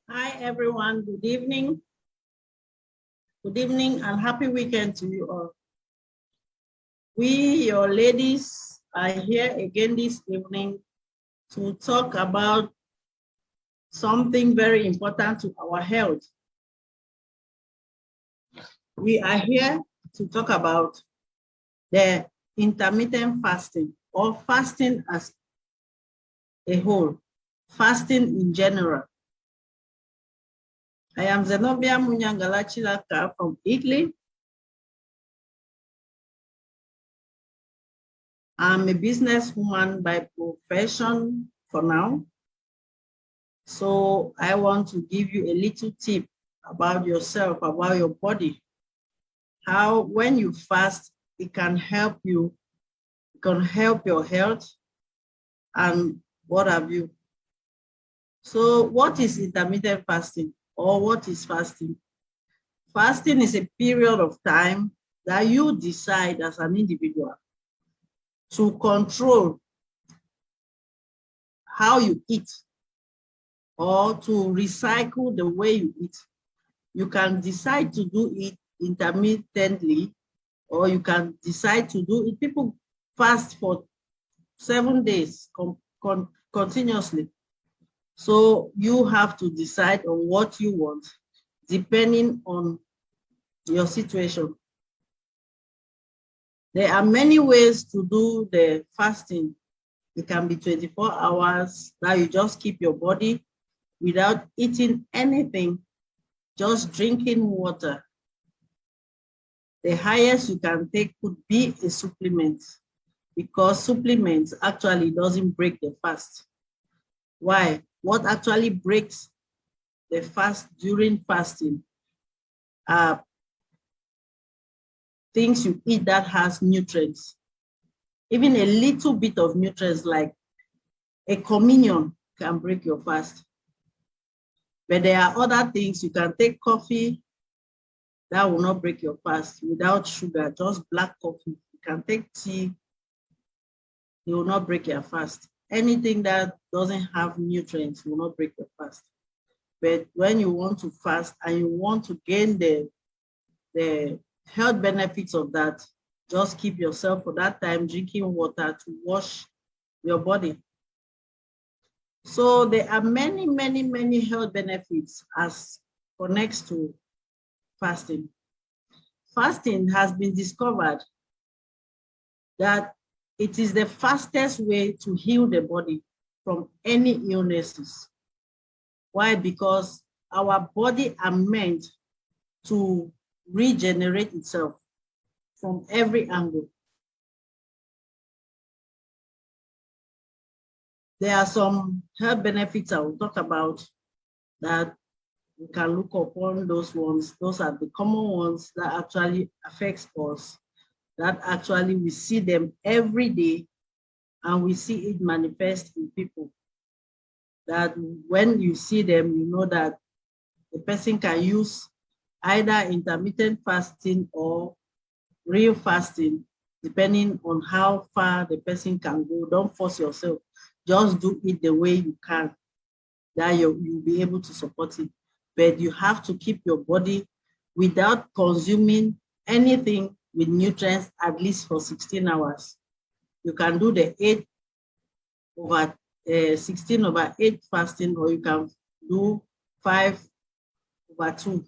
Hi, everyone. Good evening. Good evening and happy weekend to you all. We, your ladies, are here again this evening to talk about something very important to our health. We are here to talk about the intermittent fasting or fasting as a whole, fasting in general. I am Zenobia Munyangala-Chilaka from Italy. I'm a businesswoman by profession for now. So I want to give you a little tip about yourself, about your body. How when you fast, it can help you, it can help your health and what have you. So what is intermittent fasting or what is fasting? Fasting is a period of time that you decide as an individual to control how you eat or to recycle the way you eat. You can decide to do it intermittently, or you can decide to do it. People fast for 7 days continuously. So you have to decide on what you want, depending on your situation. There are many ways to do the fasting. It can be 24 hours that you just keep your body without eating anything, just drinking water. The highest you can take could be a supplement, because supplements actually doesn't break the fast. Why? What actually breaks the fast during fasting are things you eat that has nutrients. Even a little bit of nutrients like a communion can break your fast. But there are other things. You can take coffee, that will not break your fast without sugar, just black coffee. You can take tea, it will not break your fast. Anything that doesn't have nutrients will not break your fast. But when you want to fast and you want to gain the health benefits of that, just keep yourself for that time drinking water to wash your body. So there are many, many, many health benefits as connects to fasting. Fasting has been discovered that it is the fastest way to heal the body from any illnesses. Why? Because our body are meant to regenerate itself from every angle. There are some health benefits I will talk about that we can look upon those ones. Those are the common ones that actually affects us, that actually we see them every day and we see it manifest in people. That when you see them, you know that the person can use either intermittent fasting or real fasting, depending on how far the person can go. Don't force yourself. Just do it the way you can, that you'll be able to support it. But you have to keep your body without consuming anything with nutrients at least for 16 hours. You can do the 16/8 fasting, or you can do 5/2,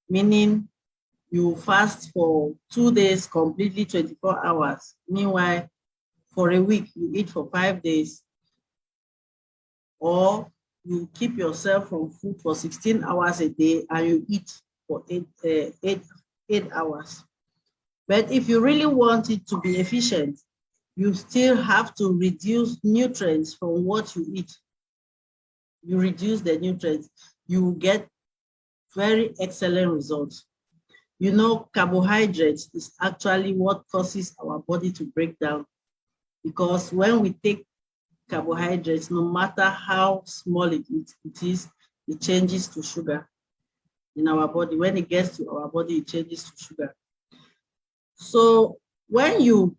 meaning you fast for 2 days completely 24 hours. Meanwhile, for a week, you eat for 5 days, or you keep yourself from food for 16 hours a day and you eat for 8 hours. But if you really want it to be efficient, you still have to reduce nutrients from what you eat. You reduce the nutrients, you get very excellent results. You know, carbohydrates is actually what causes our body to break down, because when we take carbohydrates, no matter how small it is, it changes to sugar in our body. When it gets to our body, it changes to sugar. So when you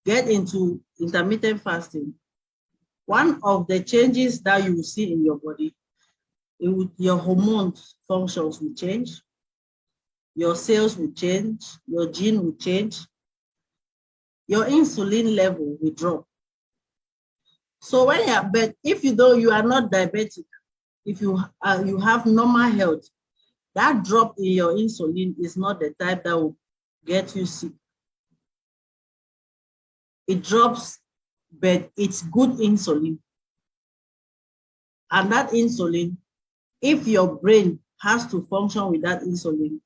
get into intermittent fasting, one of the changes that you will see in your body, your hormone functions will change, your cells will change, your gene will change, your insulin level will drop. So but if you are not diabetic, if you have normal health, that drop in your insulin is not the type that will get you sick. It drops, but it's good insulin. And that insulin, if your brain has to function with that insulin,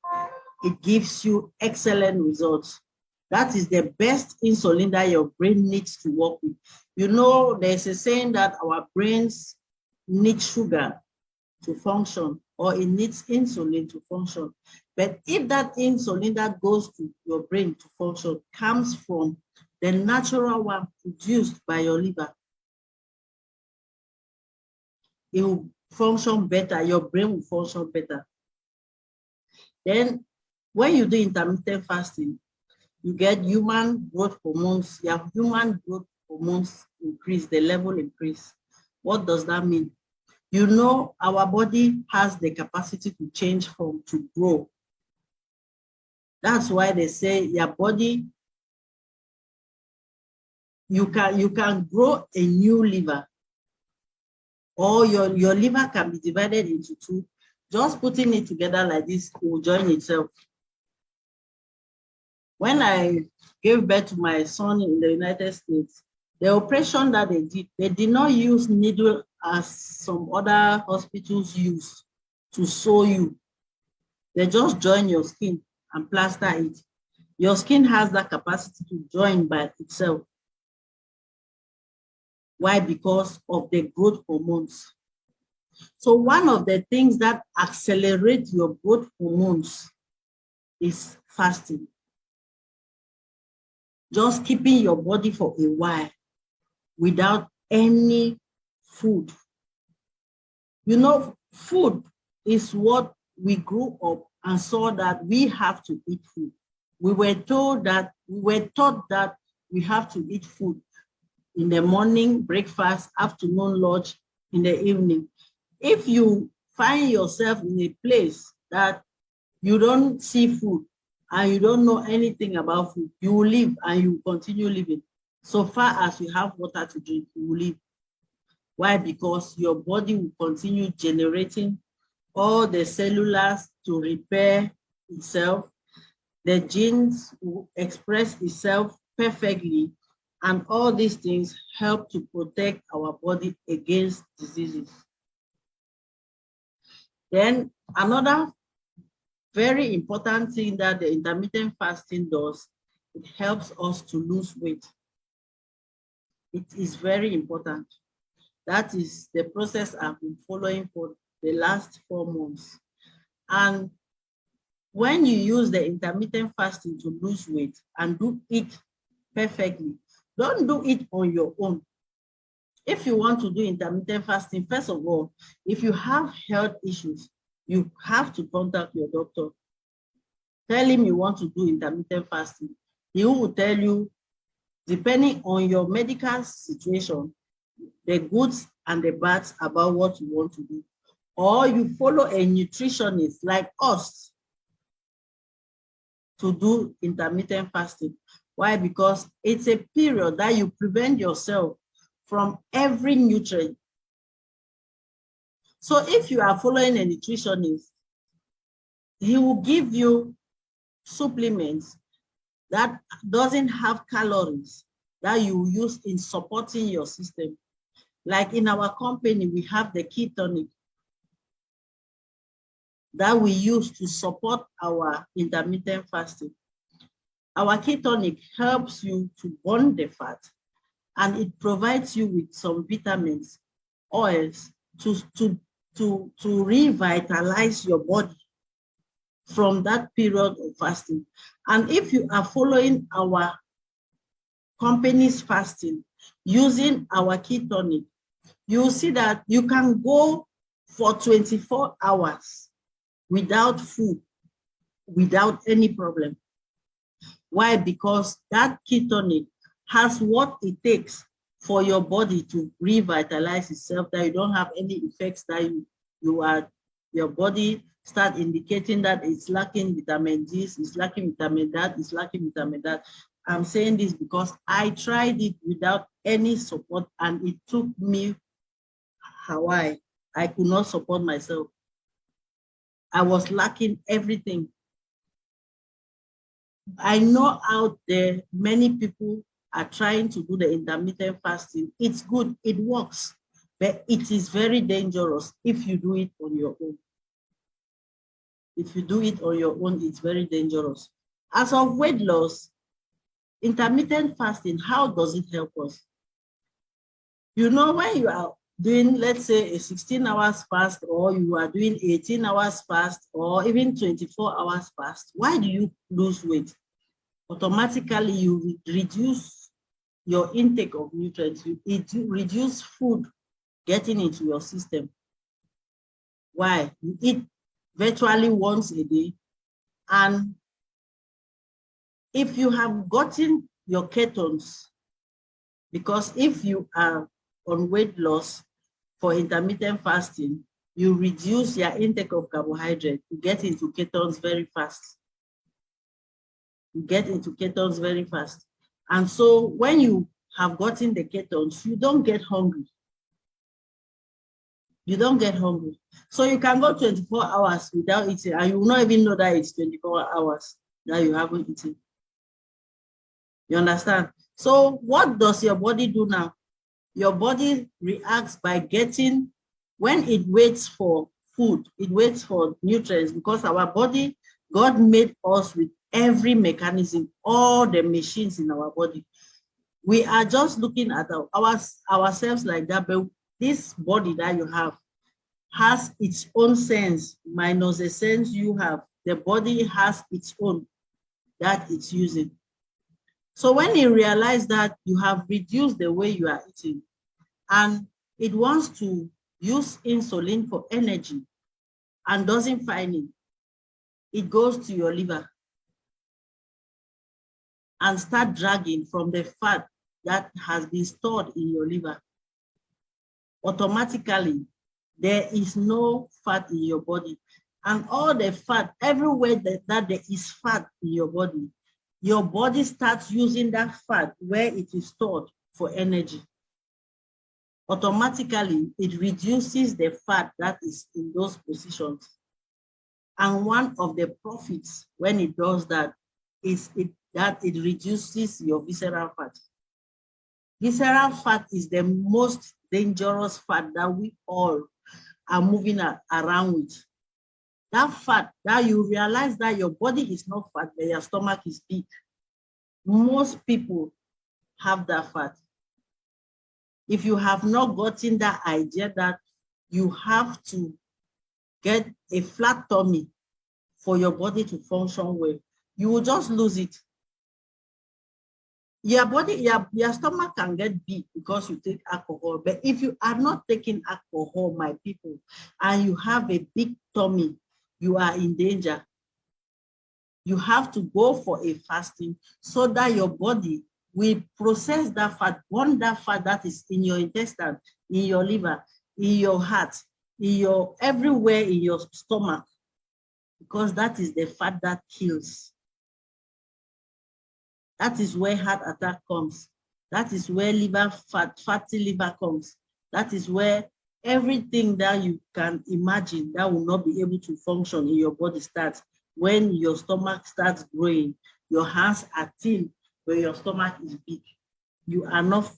it gives you excellent results. That is the best insulin that your brain needs to work with. You know, there's a saying that our brains need sugar to function, or it needs insulin to function. But if that insulin that goes to your brain to function comes from the natural one produced by your liver, it will function better, your brain will function better. Then when you do intermittent fasting, you get human growth hormones. Your human growth hormones increase, the level increase. What does that mean? You know, our body has the capacity to change form, to grow. That's why they say your body, you can grow a new liver, or your liver can be divided into two. Just putting it together like this will join itself. When I gave birth to my son in the United States, the operation that they did not use needle as some other hospitals use to sew you. They just join your skin and plaster it. Your skin has that capacity to join by itself. Why? Because of the growth hormones. So one of the things that accelerate your growth hormones is fasting. Just keeping your body for a while without any food. You know, food is what we grew up and saw that we have to eat food. We were taught that we have to eat food in the morning, breakfast, afternoon, lunch, in the evening. If you find yourself in a place that you don't see food and you don't know anything about food, you will live and you will continue living. So far as you have water to drink, you will live. Why? Because your body will continue generating all the cellulars to repair itself. The genes will express itself perfectly, and all these things help to protect our body against diseases. Then another very important thing that the intermittent fasting does, it helps us to lose weight. It is very important. That is the process I've been following for the last 4 months. And when you use the intermittent fasting to lose weight and do it perfectly, don't do it on your own. If you want to do intermittent fasting, first of all, if you have health issues, you have to contact your doctor. Tell him you want to do intermittent fasting. He will tell you, depending on your medical situation, the goods and the bads about what you want to do. Or you follow a nutritionist like us to do intermittent fasting. Why? Because it's a period that you prevent yourself from every nutrient. So if you are following a nutritionist, he will give you supplements that doesn't have calories that you use in supporting your system. Like in our company, we have the ketonic that we use to support our intermittent fasting. Our ketonic helps you to burn the fat, and it provides you with some vitamins, oils to revitalize your body from that period of fasting. And if you are following our company's fasting using our ketonic, you'll see that you can go for 24 hours without food, without any problem. Why? Because that ketonic has what it takes for your body to revitalize itself, that you don't have any effects that your body start indicating that it's lacking vitamin D, it's lacking vitamin that, it's lacking vitamin that. I'm saying this because I tried it without any support, and it took me Hawaii. I could not support myself. I was lacking everything. I know out there many people are trying to do the intermittent fasting. It's good, it works, but it is very dangerous if you do it on your own. If you do it on your own, it's very dangerous. As of weight loss, intermittent fasting, how does it help us? You know, when you are doing, let's say, a 16 hours fast, or you are doing 18 hours fast, or even 24 hours fast, why do you lose weight? Automatically, you reduce your intake of nutrients. You reduce food getting into your system. Why? You eat virtually once a day. And if you have gotten your ketones, because if you are on weight loss for intermittent fasting, you reduce your intake of carbohydrate, you get into ketones very fast. You get into ketones very fast. And so when you have gotten the ketones, you don't get hungry. You don't get hungry. So you can go 24 hours without eating, and you will not even know that it's 24 hours that you haven't eaten. You understand? So what does your body do now? Your body reacts by getting, when it waits for food, it waits for nutrients, because our body, God made us with every mechanism, all the machines in our body. We are just looking at ourselves like that, but this body that you have has its own sense minus the sense you have. The body has its own that it's using. So when you realize that you have reduced the way you are eating, and it wants to use insulin for energy and doesn't find it, it goes to your liver and start dragging from the fat that has been stored in your liver. Automatically, there is no fat in your body. And all the fat, everywhere that there is fat in your body starts using that fat where it is stored for energy. Automatically, it reduces the fat that is in those positions. And one of the profits when it does that is that it reduces your visceral fat. Visceral fat is the most dangerous fat that we all are moving around with. That fat, that you realize that your body is not fat, but your stomach is big. Most people have that fat. If you have not gotten that idea that you have to get a flat tummy for your body to function well, you will just lose it. Your body, your stomach can get big because you take alcohol. But if you are not taking alcohol, my people, and you have a big tummy, you are in danger. You have to go for a fasting so that your body will process that fat, burn that fat that is in your intestine, in your liver, in your heart, in your everywhere in your stomach, because that is the fat that kills. That is where heart attack comes. That is where fatty liver comes. That is where everything that you can imagine that will not be able to function in your body starts. When your stomach starts growing, your hands are thin, but your stomach is big. You are not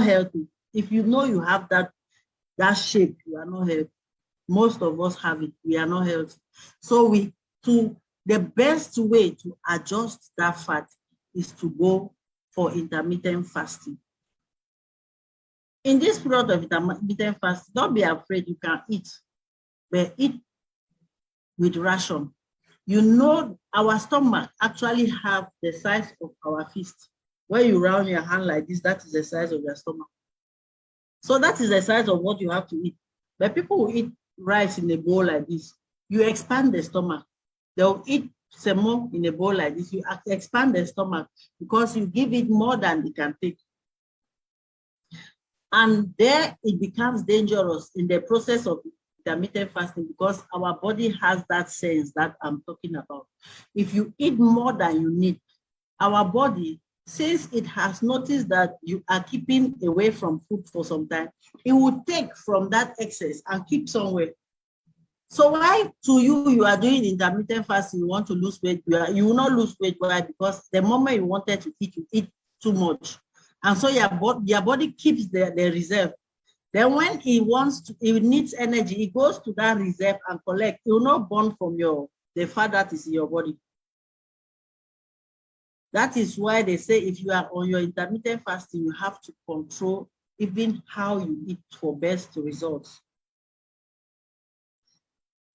healthy. If you know you have that shape, you are not healthy. Most of us have it. We are not healthy. So the best way to adjust that fat is to go for intermittent fasting. In this period of intermittent fasting, don't be afraid, you can eat, but eat with ration. You know, our stomach actually have the size of our fist. When you round your hand like this, that is the size of your stomach. So that is the size of what you have to eat. But people will eat rice in a bowl like this. You expand the stomach. They'll eat semo in a bowl like this, you expand the stomach because you give it more than it can take. And there it becomes dangerous in the process of intermittent fasting because our body has that sense that I'm talking about. If you eat more than you need, our body, since it has noticed that you are keeping away from food for some time, it will take from that excess and keep somewhere. So why to you are doing intermittent fasting, you want to lose weight, you will not lose weight. Why? Because the moment you wanted to eat, you eat too much. And so your body keeps the reserve. Then when it needs energy, it goes to that reserve and collect. It will not burn from the fat that is in your body. That is why they say if you are on your intermittent fasting, you have to control even how you eat for best results.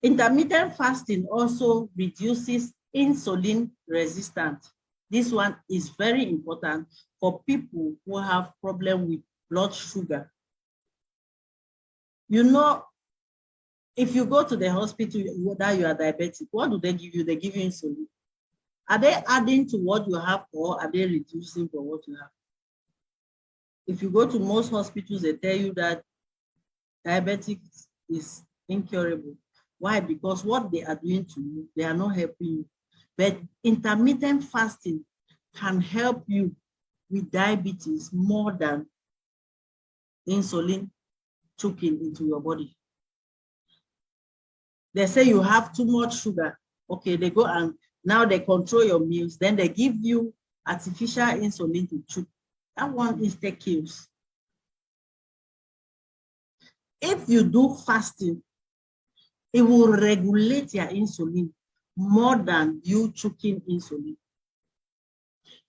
Intermittent fasting also reduces insulin resistance. This one is very important for people who have problem with blood sugar. You know, if you go to the hospital that you are diabetic, what do they give you? They give you insulin. Are they adding to what you have or are they reducing from what you have? If you go to most hospitals, they tell you that diabetes is incurable. Why? Because what they are doing to you, they are not helping you. But intermittent fasting can help you with diabetes more than insulin choking into your body. They say you have too much sugar. Okay, they go and now they control your meals. Then they give you artificial insulin to choke. That one is the kills. If you do fasting, it will regulate your insulin more than you choking insulin.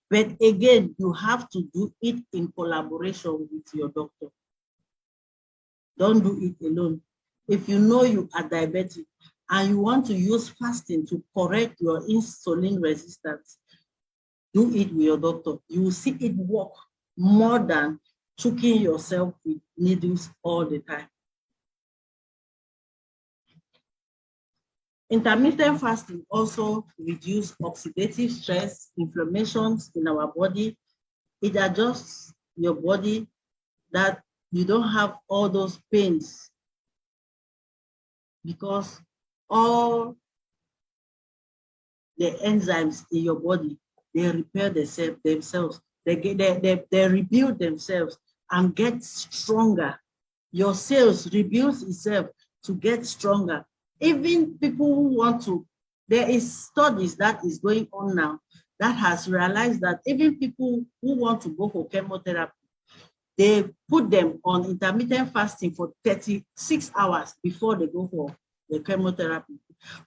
But again, you have to do it in collaboration with your doctor. Don't do it alone. If you know you are diabetic and you want to use fasting to correct your insulin resistance, do it with your doctor. You will see it work more than choking yourself with needles all the time. Intermittent fasting also reduces oxidative stress, inflammations in our body. It adjusts your body that you don't have all those pains because all the enzymes in your body, they repair themselves. They rebuild themselves and get stronger. Your cells rebuild itself to get stronger. Even people who want to, there is studies that is going on now that has realized that even people who want to go for chemotherapy, they put them on intermittent fasting for 36 hours before they go for the chemotherapy.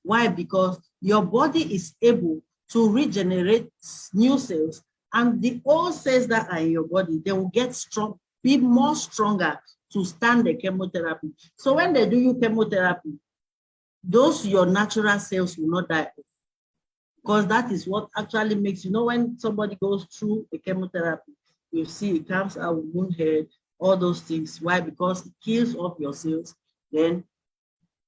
Why? Because your body is able to regenerate new cells, and the old cells that are in your body, they will get strong, be more stronger to stand the chemotherapy. So when they do you chemotherapy, those your natural cells will not die, because that is what actually makes, you know, when somebody goes through a chemotherapy, you see it comes out with wound head, all those things. Why? Because it kills off your cells, then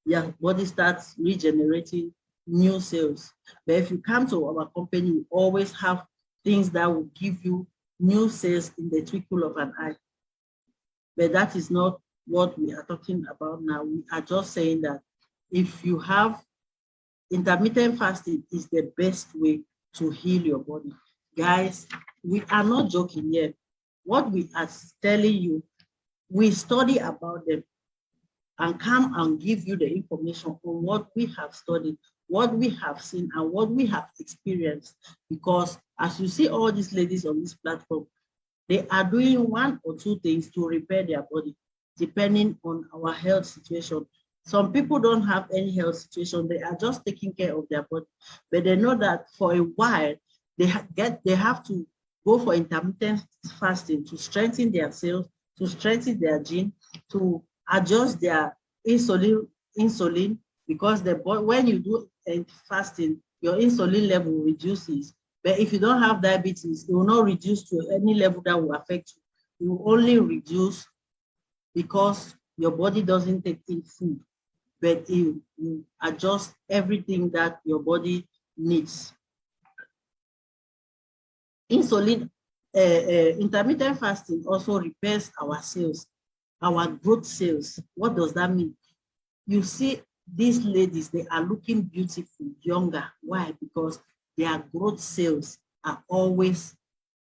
your body starts regenerating new cells. But if you come to our company, we always have things that will give you new cells in the twinkle of an eye. But that is not what we are talking about now. We are just saying that if you have intermittent fasting, is the best way to heal your body. Guys, we are not joking here. What we are telling you, we study about them and come and give you the information on what we have studied, what we have seen, and what we have experienced. Because as you see all these ladies on this platform, they are doing one or two things to repair their body, depending on our health situation. Some people don't have any health situation. They are just taking care of their body. But they know that for a while, they have to go for intermittent fasting to strengthen their cells, to strengthen their gene, to adjust their insulin, because when you do fasting, your insulin level reduces. But if you don't have diabetes, it will not reduce to any level that will affect you. It will only reduce because your body doesn't take in food, but you adjust everything that your body needs. Insulin, intermittent fasting also repairs our cells, our growth cells. What does that mean? You see these ladies, they are looking beautiful, younger. Why? Because their growth cells are always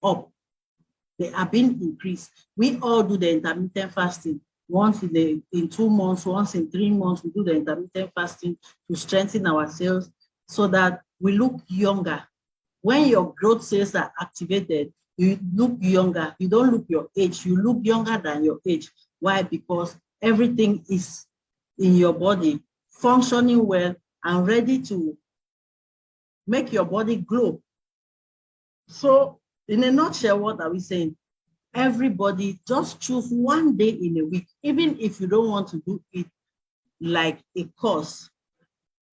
up. They are being increased. We all do the intermittent fasting once in 2 months, once in 3 months. We do the intermittent fasting to strengthen our cells so that we look younger. When your growth cells are activated, you look younger. You don't look your age. You look younger than your age. Why? Because everything is in your body functioning well and ready to make your body glow. So in a nutshell, what are we saying? Everybody just choose one day in a week, even if you don't want to do it like a course.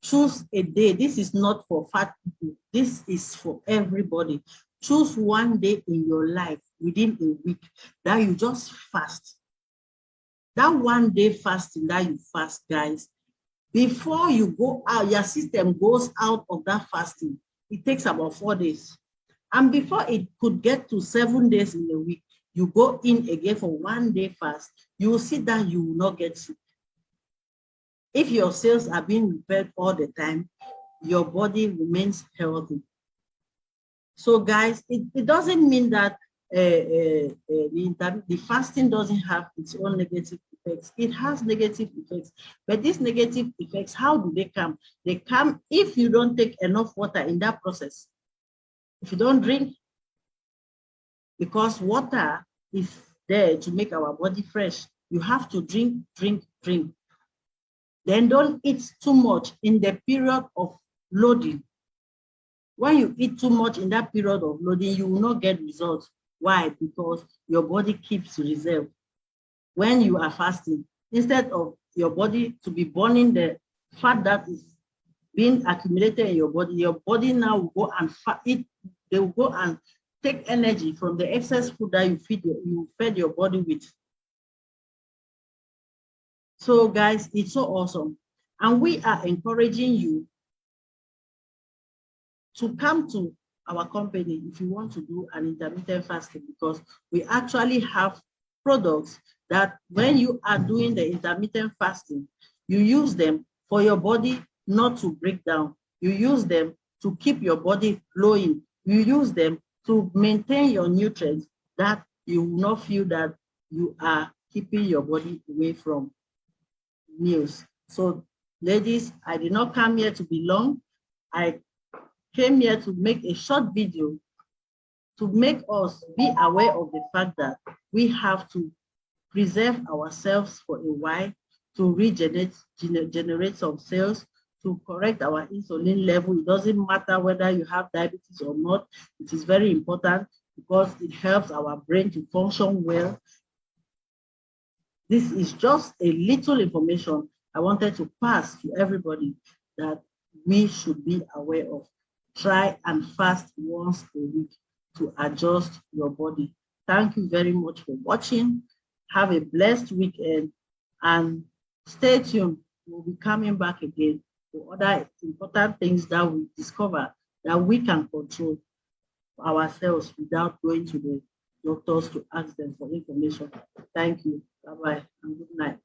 Choose a day. This is not for fat people. This is for everybody. Choose one day in your life within a week that you just fast. That one day fasting that you fast, guys, before you go out, your system goes out of that fasting. It takes about 4 days. And before it could get to 7 days in a week, you go in again for one day fast, you will see that you will not get sick. If your cells are being repaired all the time, your body remains healthy. So guys, it doesn't mean that the fasting doesn't have its own negative effects. It has negative effects, but these negative effects, how do they come? They come if you don't take enough water in that process. If you don't drink, because water is there to make our body fresh. You have to drink, drink, drink. Then don't eat too much in the period of loading. When you eat too much in that period of loading, you will not get results. Why? Because your body keeps reserve. When you are fasting, instead of your body to be burning the fat that is being accumulated in your body now will go and eat. They will go and take energy from the excess food that you fed your body with. So guys, it's so awesome. And we are encouraging you to come to our company if you want to do an intermittent fasting, because we actually have products that when you are doing the intermittent fasting, you use them for your body not to break down. You use them to keep your body glowing. You use them to maintain your nutrients, that you will not feel that you are keeping your body away from meals. So ladies, I did not come here to be long. I came here to make a short video to make us be aware of the fact that we have to preserve ourselves for a while, to generate some cells, to correct our insulin level. It doesn't matter whether you have diabetes or not. It is very important because it helps our brain to function well. This is just a little information I wanted to pass to everybody that we should be aware of. Try and fast once a week to adjust your body. Thank you very much for watching. Have a blessed weekend and stay tuned. We'll be coming back again for other important things that we discover that we can control ourselves without going to the doctors to ask them for information. Thank you. Bye-bye and good night.